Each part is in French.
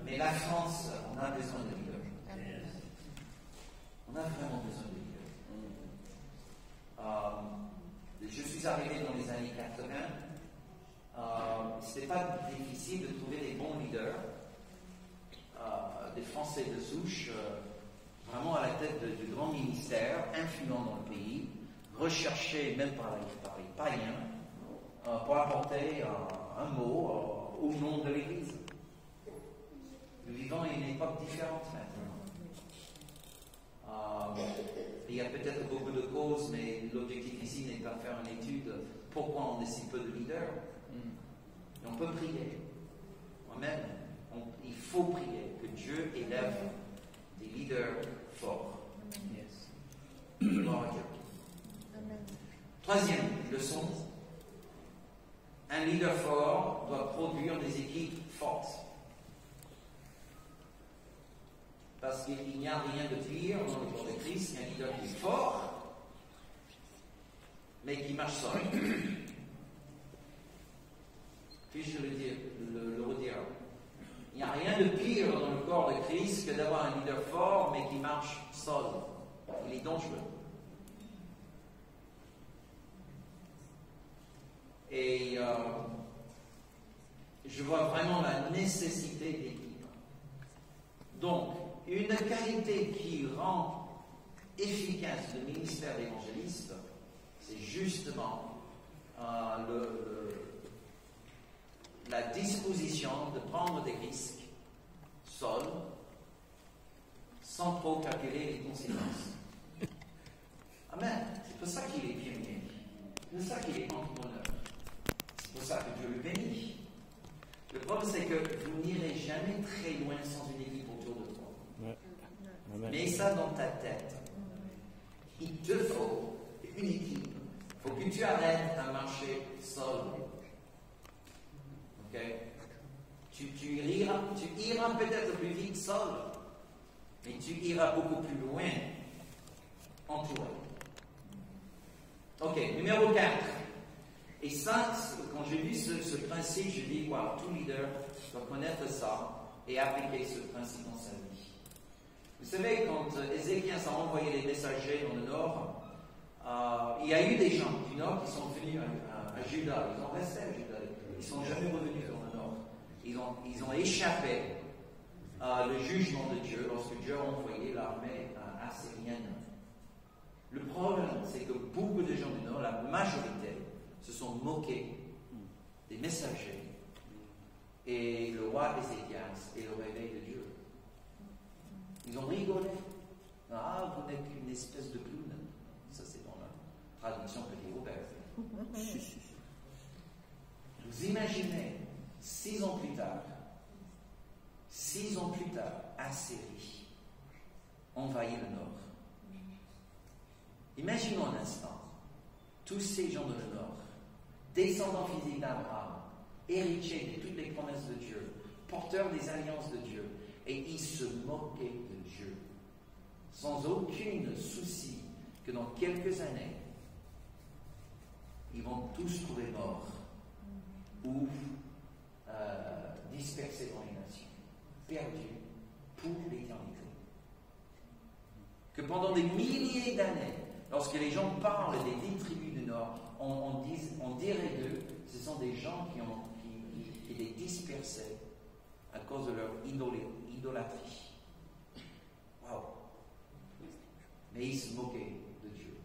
Mais la France, on a besoin de leaders. On a vraiment besoin de leaders. Je suis arrivé dans les années 80. C'était pas difficile de trouver des bons leaders, des Français de souche, vraiment à la tête de grands ministères, influents dans le pays, recherchés même par les païens, pour apporter un mot au nom de l'Église. Nous vivons une époque différente maintenant. Il y a peut-être beaucoup de causes, mais l'objectif ici n'est pas de faire une étude pourquoi on est si peu de leaders. Et on peut prier. Moi-même, il faut prier que Dieu élève des leaders forts. Yes. Gloire à Dieu. Troisième leçon, un leader fort doit produire des équipes fortes. Parce qu'il n'y a rien de pire dans le corps de Christ qu'un leader qui est fort, mais qui marche seul. Puis-je le redire? Il n'y a rien de pire dans le corps de Christ que d'avoir un leader fort, mais qui marche seul. Il est dangereux. Et je vois vraiment la nécessité d'équipe. Donc, une qualité qui rend efficace le ministère d'évangéliste, c'est justement la disposition de prendre des risques seul, sans trop calculer les conséquences. Amen. C'est pour ça qu'il est pionnier. C'est pour ça qu'il est entrepreneur. C'est pour ça que Dieu le bénit. Le problème, c'est que vous n'irez jamais très loin sans une équipe autour de toi. Ouais. Mets ça dans ta tête. Il te faut une équipe. Il faut que tu arrêtes à marcher seul. Ok? Tu iras peut-être plus vite seul, mais tu iras beaucoup plus loin entouré. Ok, numéro 4. Et ça, quand j'ai lu ce principe, je dis, wow, tout leader doit connaître ça et appliquer ce principe dans sa vie. Vous savez, quand Ézéchias a envoyé les messagers dans le nord, il y a eu des gens du nord qui sont venus à Juda. Ils ont resté à Juda. Ils ne sont jamais revenus dans le nord. Ils ont échappé le jugement de Dieu lorsque Dieu a envoyé l'armée assyrienne. Le problème, c'est que beaucoup de gens du nord, la majorité, se sont moqués des messagers et le roi Ézéchias et le réveil de Dieu. Ils ont rigolé. Ah, vous n'êtes qu'une espèce de clown. Ça, c'est dans la traduction Petit Robert. Vous imaginez, 6 ans plus tard, Assyrie envahit le nord. Imaginons un instant, tous ces gens de le nord, descendants physiques d'Abraham, héritiers de toutes les promesses de Dieu, porteurs des alliances de Dieu, et ils se moquaient de Dieu, sans aucun souci que dans quelques années, ils vont tous trouver morts ou dispersés dans les nations, perdus pour l'éternité. Que pendant des milliers d'années, lorsque les gens parlent des 10 tribus du Nord, on dirait d'eux, ce sont des gens qui étaient dispersés à cause de leur idolâtrie. Wow! Mais ils se moquaient de Dieu.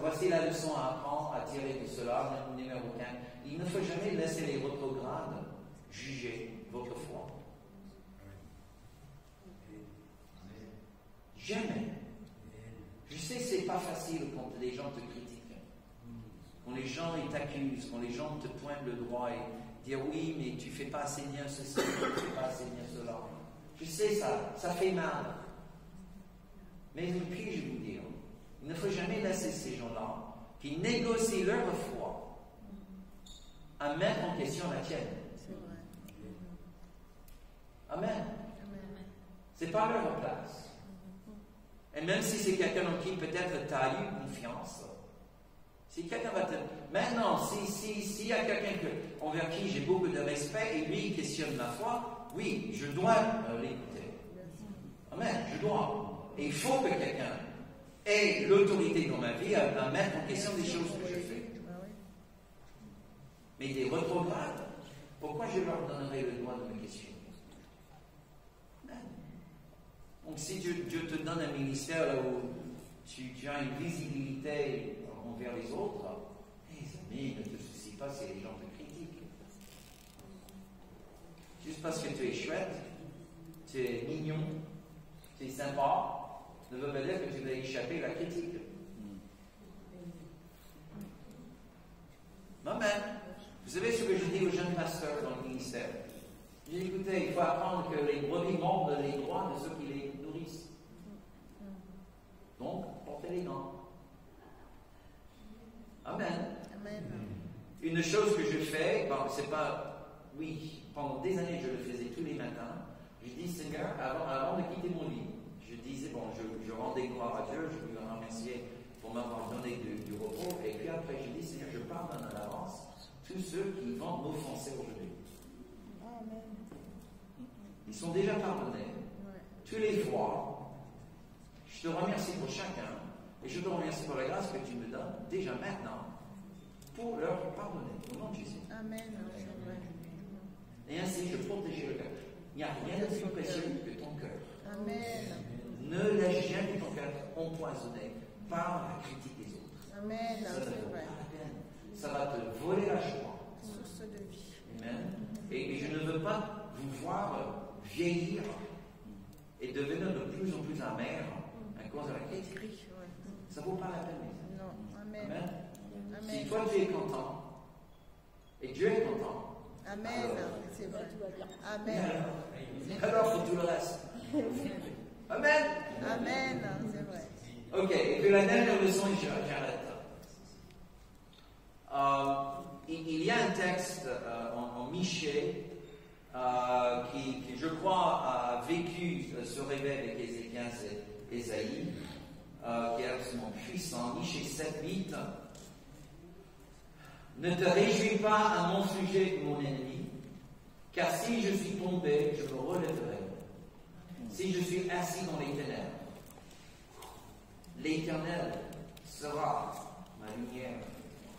Voici la leçon à apprendre, à tirer de cela, numéro 15. Il ne faut jamais laisser les rétrogrades juger votre foi. Jamais. Je sais que c'est pas facile quand les gens te critiquent, quand les gens t'accusent, quand les gens te pointent le doigt et disent oui, mais tu fais pas assez bien ceci, tu fais pas assez bien cela. Je sais ça fait mal. Mais puis-je vous dire, il ne faut jamais laisser ces gens-là qui négocient leur foi à mettre en question la tienne. Amen. C'est pas leur place. Et même si c'est quelqu'un en qui peut-être tu as eu confiance, Si quelqu'un va te... Maintenant, s'il y a quelqu'un envers qui j'ai beaucoup de respect et lui questionne ma foi, oui, je dois l'écouter. Amen, je dois. Et il faut que quelqu'un ait l'autorité dans ma vie à mettre en question des choses que je fais. Mais des rétrogrades, pourquoi je leur donnerai le droit de me questionner? Donc si Dieu te donne un ministère là où tu as une visibilité envers les autres, mes amis, ne te soucie pas si les gens te critiquent. Juste parce que tu es chouette, tu es mignon, tu es sympa, ne veut pas dire que tu vas échapper à la critique. Amen. Vous savez ce que je dis aux jeunes pasteurs dans le ministère? Je dis, écoutez, il faut apprendre que les brebis mordent les droits de ceux qui les nourrissent. Donc, portez les gants. Amen. Amen. Une chose que je fais, bon, c'est pas, oui, pendant des années je le faisais tous les matins. Je dis, Seigneur, avant de quitter mon lit, je disais, bon, je rendais gloire à Dieu, je lui remerciais pour m'avoir donné du repos, et puis après je dis, Seigneur, je pardonne à l'avance tous ceux qui vont m'offenser aujourd'hui. Amen. Ils sont déjà pardonnés. Tous les fois, je te remercie pour chacun, et je te remercie pour la grâce que tu me donnes, déjà maintenant, pour leur pardonner, au nom de Jésus. Amen. Et ainsi, je protégeais le cœur. Il n'y a rien de plus précieux que ton cœur. Amen. Ne laisse jamais ton cœur empoisonné par la critique des autres. Amen. Ça ne vaut pas la peine. Ça va te voler la joie. Source de vie. Amen. Et je ne veux pas vous voir vieillir et devenir de plus en plus amer à cause de la critique. Ça ne vaut pas la peine, mes amis. Non. Amen. Amen. Amen. Si toi tu es content et Dieu est content, Amen. C'est vrai. Amen. alors pour tout le reste. Amen. Amen. C'est vrai. Ok, et puis la dernière leçon, j'arrête. Il y a un texte en Michée qui, je crois, a vécu ce réveil avec Ézéchias et Ésaïe, qui est absolument puissant. Michée 7:8. Ne te réjouis pas à mon sujet, mon ennemi, car si je suis tombé, je me relèverai. Si je suis assis dans les ténèbres, l'Éternel sera ma lumière.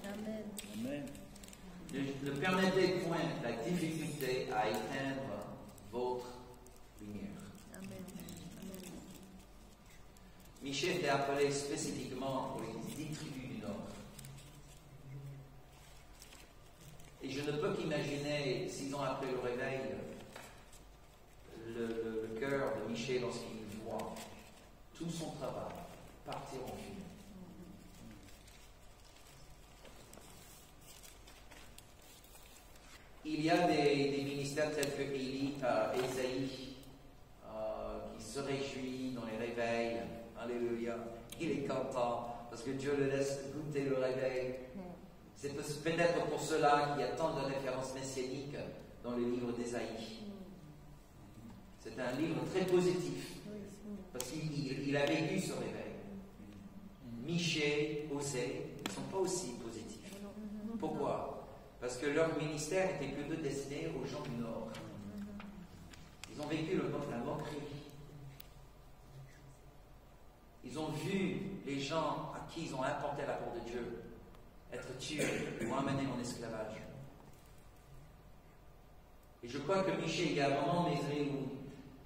Amen. Amen. Ne permettez point la difficulté à éteindre votre lumière. Amen. Amen. Michée était appelé spécifiquement pour les 10 tribus du Nord. Et je ne peux qu'imaginer, 6 ans après le réveil, le cœur de Michée lorsqu'il voit tout son travail partir en fumée. Il y a des ministères tels que Ésaïe, qui se réjouit dans les réveils. Alléluia. Il est content parce que Dieu le laisse goûter le réveil. C'est peut-être pour cela qu'il y a tant de références messianiques dans le livre d'Ésaïe. C'est un livre très positif parce qu'il a vécu ce réveil. Michée, Osée ne sont pas aussi positifs. Pourquoi? Parce que leur ministère était plutôt destiné aux gens du Nord. Ils ont vécu la moquerie. Ils ont vu les gens à qui ils ont apporté la parole de Dieu être tués ou amenés en esclavage. Et je crois que Michée, il y a un moment, mes amis, où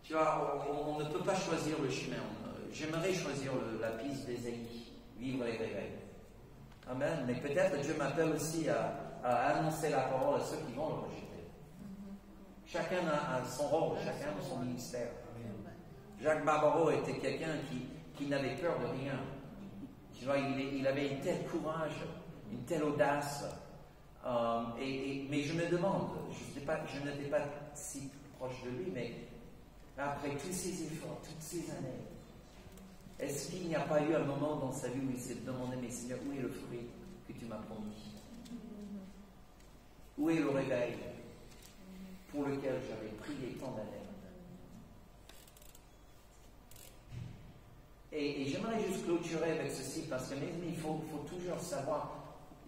tu vois, on ne peut pas choisir le chemin. J'aimerais choisir la piste d'Ésaïe, vivre les réveils. Amen. Mais peut-être Dieu m'appelle aussi à annoncer la parole à ceux qui vont le rejeter. Chacun a son rôle, chacun a son ministère. Jacques Barbaro était quelqu'un qui n'avait peur de rien. Tu vois, il avait un tel courage, une telle audace. Mais je me demande, je n'étais pas si proche de lui, mais après tous ces efforts, toutes ces années, est-ce qu'il n'y a pas eu un moment dans sa vie où il s'est demandé, mais Seigneur, où est le fruit que tu m'as promis? Où est le réveil pour lequel j'avais prié tant d'années? Et j'aimerais juste clôturer avec ceci, parce que mes amis, il faut toujours savoir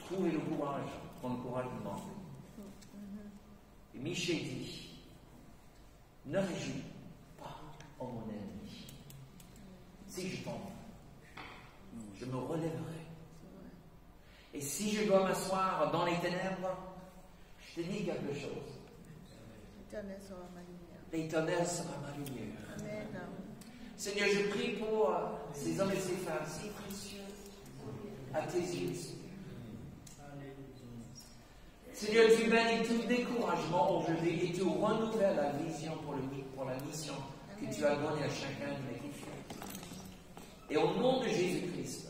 trouver le courage quand le courage nous manque. Et Michée dit, ne réjouis pas, oh mon ennemi. Si je tombe, je me relèverai. Et si je dois m'asseoir dans les ténèbres, je te dis quelque chose. L'Éternel sera ma lumière. L'Éternel sera ma lumière. Amen. Seigneur, je prie pour ces hommes et ces femmes si précieux à tes yeux. Seigneur, tu bénis tout découragement aujourd'hui et tu renouvelles la vision pour la mission que tu as donnée à chacun de mes filles. Et au nom de Jésus-Christ,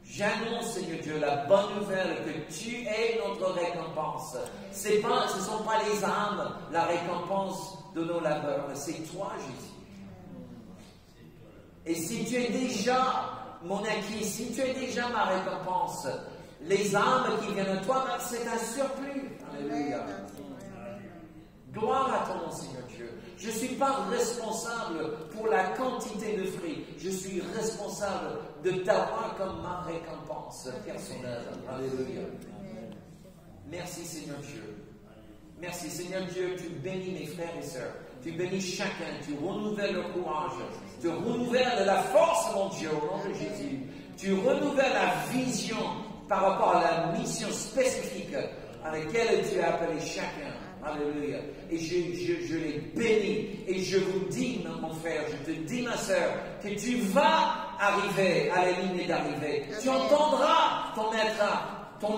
j'annonce, Seigneur Dieu, la bonne nouvelle que tu es notre récompense. Ce ne sont pas les âmes, la récompense de nos labeurs, c'est toi, Jésus. Et si tu es déjà mon acquis, si tu es déjà ma récompense, les âmes qui viennent à toi, c'est un surplus. Alléluia. Gloire à ton nom, Seigneur Dieu. Je ne suis pas responsable pour la quantité de fruits. Je suis responsable de t'avoir comme ma récompense personnelle. Alléluia. Merci, Seigneur Dieu. Merci, Seigneur Dieu. Tu bénis mes frères et sœurs. Tu bénis chacun. Tu renouvelles le courage. Tu renouvelles la force, mon Dieu, au nom de Jésus. Tu renouvelles la vision par rapport à la mission spécifique à laquelle tu as appelé chacun. Alléluia. Et je les bénis. Et je vous dis, mon frère, je te dis, ma sœur, que tu vas arriver à la ligne d'arrivée. Tu entendras ton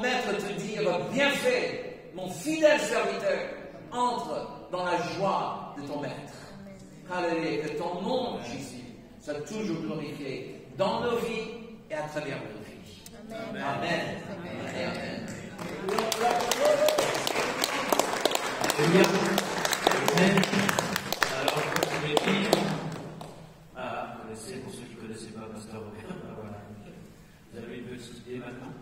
maître te dire, bien fait, mon fidèle serviteur, entre dans la joie de ton maître. Alléluia. Que ton nom, Jésus, soit toujours glorifié dans nos vies et à travers nos vies. Amen. Amen. Amen. Amen. Alors, comme je l'ai dit, vous connaissez, pour ceux qui ne connaissaient pas Pasteur Robert, voilà, vous avez une petite idée maintenant.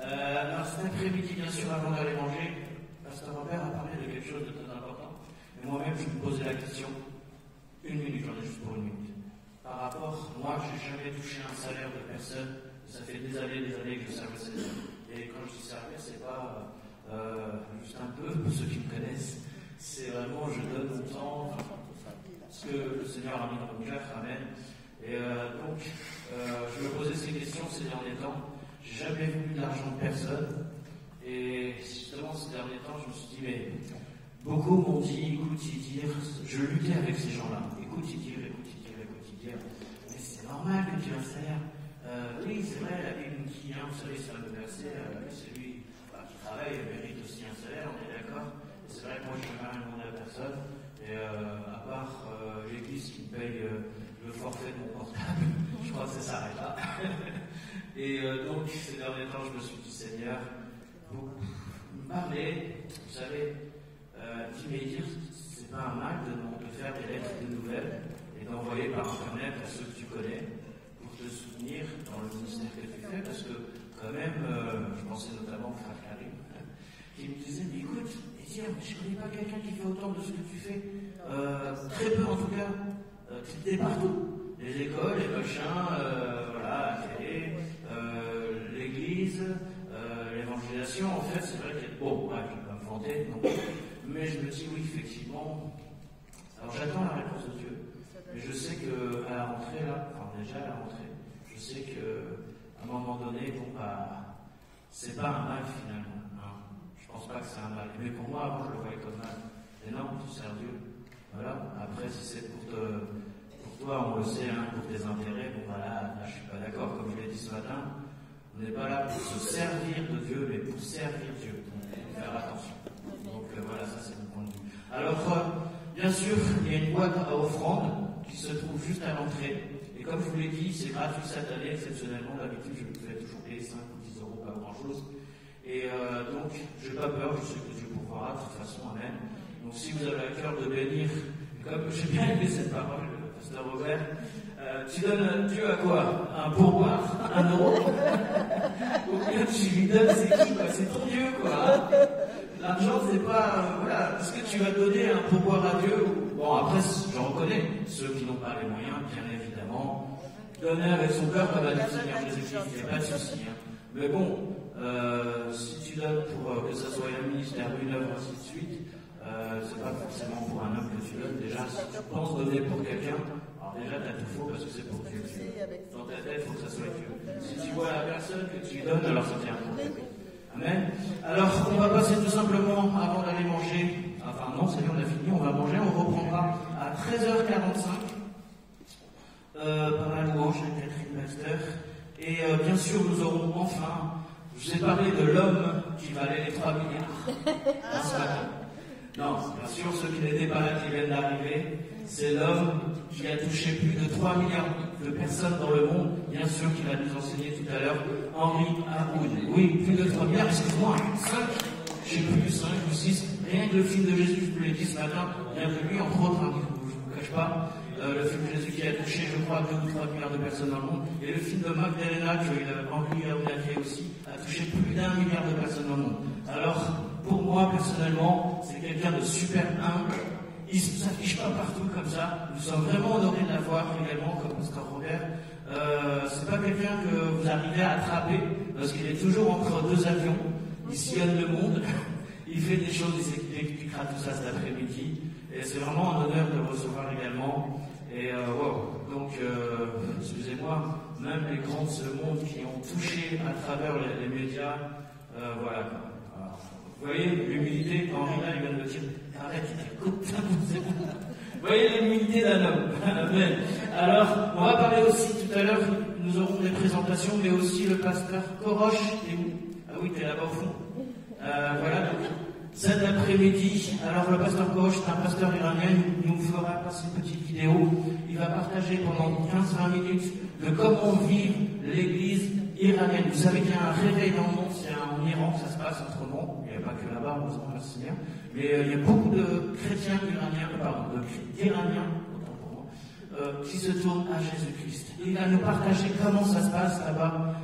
Alors, cet après-midi, bien sûr, avant d'aller manger, Pasteur Robert a parlé de quelque chose de très important. Mais moi-même, je me posais la question, une minute, j'en ai juste pour une minute. Par rapport, moi, je n'ai jamais touché un salaire de personne. Ça fait des années que je servais ces hommes. Et quand je dis servir, c'est pas juste un peu, pour ceux qui me connaissent. C'est vraiment, je donne mon temps, ce que le Seigneur a mis dans mon cœur, amen. Et donc, je me posais ces questions ces derniers temps. J'ai jamais voulu d'argent de personne. Et justement, ces derniers temps, je me suis dit, mais beaucoup m'ont dit, écoute, Idir, je luttais avec ces gens-là. Écoute, Idir. Mais c'est normal que tu aies un salaire. Oui, c'est vrai, la Bible nous dit, vous savez, c'est un verset, celui qui travaille mérite aussi un salaire, on est d'accord. Et c'est vrai que moi, je n'ai jamais demandé à personne. Et à part l'église qui me paye le forfait de mon portable, je crois que ça s'arrête là. Et donc, ces derniers temps, je me suis dit, Seigneur, vous me parlez, vous savez, dire, c'est pas un mal de faire des lettres de nouvelles et d'envoyer par Internet à ceux que tu connais pour te soutenir dans le ministère que tu fais, parce que quand même, je pensais notamment au frère Karim, qui me disait, mais écoute, je ne connais pas quelqu'un qui fait autant de ce que tu fais, très peu en tout cas, tu te dés partout, les écoles, les machins, voilà, la télé, l'église, l'évangélisation, en fait, c'est vrai qu'il y a, bon, ouais, je ne vais pas me vanter, non, mais je me dis, oui, effectivement, alors j'attends la réponse de Dieu. Mais je sais qu'à la rentrée, là, enfin déjà à la rentrée, je sais qu'à un moment donné, bon, bah, c'est pas un mal finalement. Hein. Je pense pas que c'est un mal. Mais pour moi, avant, je le voyais comme mal. Et non, tu sers Dieu. Voilà. Après, si c'est pour toi, on le sait, hein, pour tes intérêts, bon, voilà, là, je suis pas d'accord, comme je l'ai dit ce matin. On n'est pas là pour se servir de Dieu, mais pour servir Dieu. Donc, faire attention. Donc, voilà, ça, c'est mon point de vue. Alors, bien sûr, il y a une boîte à offrande qui se trouve juste à l'entrée. Et comme je vous l'ai dit, c'est gratuit cette année, exceptionnellement. D'habitude, je me fais toujours payer 5 ou 10 euros, pas grand-chose. Et donc, je n'ai pas peur, je sais que Dieu pourvoira, de toute façon, amen. Donc, si vous avez à cœur de bénir, comme j'ai bien aimé cette parole, Pasteur Robert, tu donnes Dieu à quoi? Un pourboire? 1 euro? Ou bien tu lui donnes, c'est qui, quoi? C'est ton Dieu, quoi. L'argent, c'est pas, voilà, est-ce que tu vas donner un pourboire à Dieu? Bon, après, je reconnais ceux qui n'ont pas les moyens, bien évidemment, donner avec son cœur, comme a dit le Seigneur Jésus-Christ, il n'y a pas de souci. Hein. Mais bon, Si tu donnes pour que ça soit un ministère, une œuvre, ainsi de suite, c'est pas forcément pour un homme que tu donnes. Déjà, si tu penses donner pour quelqu'un, alors déjà, tu as tout faux parce que c'est pour Dieu. Dans ta tête, il faut que ça soit Dieu. Si tu vois la personne que tu lui donnes, alors ça tient pour Dieu. Amen. Alors, on va passer tout simplement, avant d'aller manger, enfin non, c'est bien, on a fini, on va manger, on reprendra à 13h45 par la louange avec Catherine Baxter. Et bien sûr, nous aurons enfin, je vous ai parlé de l'homme qui valait les 3 milliards. Non, bien sûr, ceux qui n'étaient pas là, qui viennent d'arriver, c'est l'homme qui a touché plus de 3 milliards de personnes dans le monde, bien sûr, qui va nous enseigner tout à l'heure, Henry Haroun. Oui, plus de 3 milliards, excuse-moi, 5, je sais plus, 5 ou 6, rien que le film de Jésus, je vous l'ai dit ce matin, rien que lui, entre autres, je ne vous cache pas, le film de Jésus qui a touché, je crois, 2 ou 3 milliards de personnes dans le monde, et le film de Magdalena, que Henry Haroun a fait aussi, a touché plus d'1 milliard de personnes dans le monde. Alors, pour moi, personnellement, c'est quelqu'un de super humble. Il ne s'affiche pas partout comme ça. Nous sommes vraiment honorés de l'avoir également, comme Pasteur Robert. C'est pas quelqu'un que vous arrivez à attraper, parce qu'il est toujours entre 2 avions. Il sillonne le monde. Il fait des choses, il expliquera tout ça cet après-midi. Et c'est vraiment un honneur de le recevoir également. Et wow. Donc, excusez-moi, même les grands de ce monde qui ont touché à travers les médias, voilà. Alors, vous voyez, l'humilité, quand Henri là, il vient de me dire, arrête, écoute, vous voyez l'humilité d'un homme. Amen. Alors, on va parler aussi tout à l'heure, nous aurons des présentations, mais aussi le pasteur Korosh, et où? Ah oui, t'es là-bas au fond. Voilà, donc, cet après-midi, alors le pasteur Korosh, c'est un pasteur iranien, il nous fera passer une petite vidéo. Il va partager pendant 15-20 minutes de comment vivre l'église iranienne. Vous savez qu'il y a un réveil dans le monde, c'est en Iran que ça se passe autrement. Il n'y a pas que là-bas, heureusement, merci bien. Mais il y a beaucoup de chrétiens iraniens, d'Iraniens, autant pour moi, qui se tournent à Jésus-Christ. Il va nous partager comment ça se passe là-bas,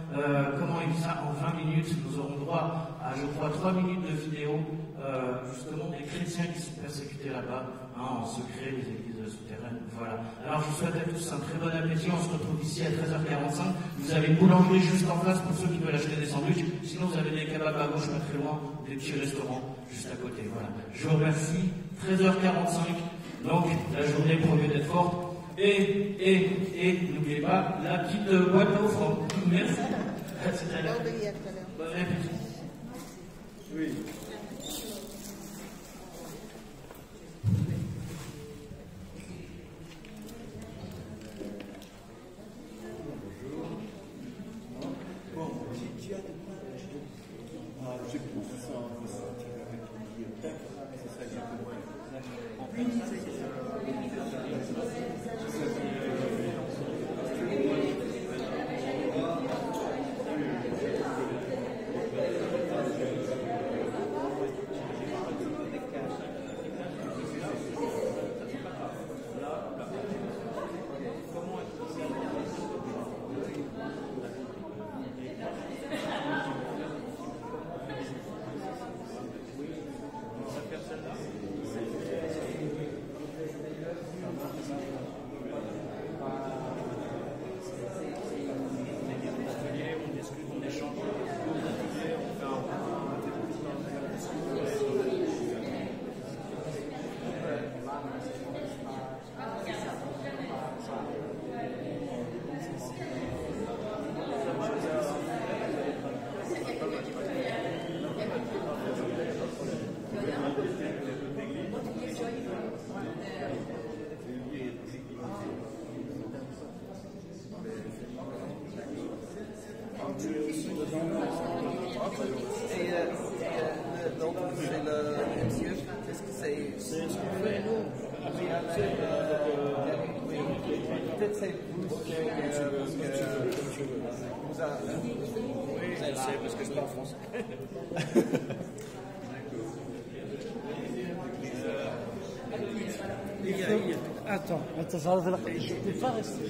comment il vit ça en 20 minutes. Nous aurons droit à, je crois, 3 minutes de vidéo, justement des chrétiens qui sont persécutés là-bas, en secret, les églises souterraines. Voilà. Alors je vous souhaite à tous un très bon appétit. On se retrouve ici à 13h45. Vous avez une boulangerie juste en face pour ceux qui veulent acheter des sandwichs. Sinon, vous avez des kebabs à gauche, pas très loin, des petits restaurants juste à côté. Voilà. Je vous remercie. 13h45. Donc, la journée promet d'être forte. Et n'oubliez pas la petite boîte à offrande. Merci. À tout à l'heure. Bon appétit. Oui. Parce que je parle français. Attends, je ne peux pas rester.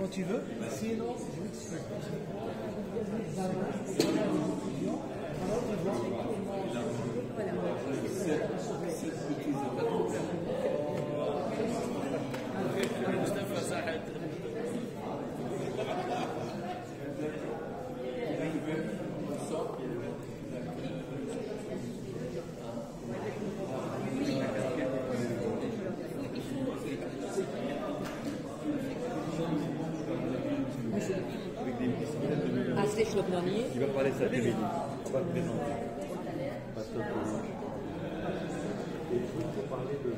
quand tu veux. Sinon, je m'explique. Ashley Schlopnernier. Il va parler cet après-midi. On va le présenter. Pasteur Blanche. Et il faut parler de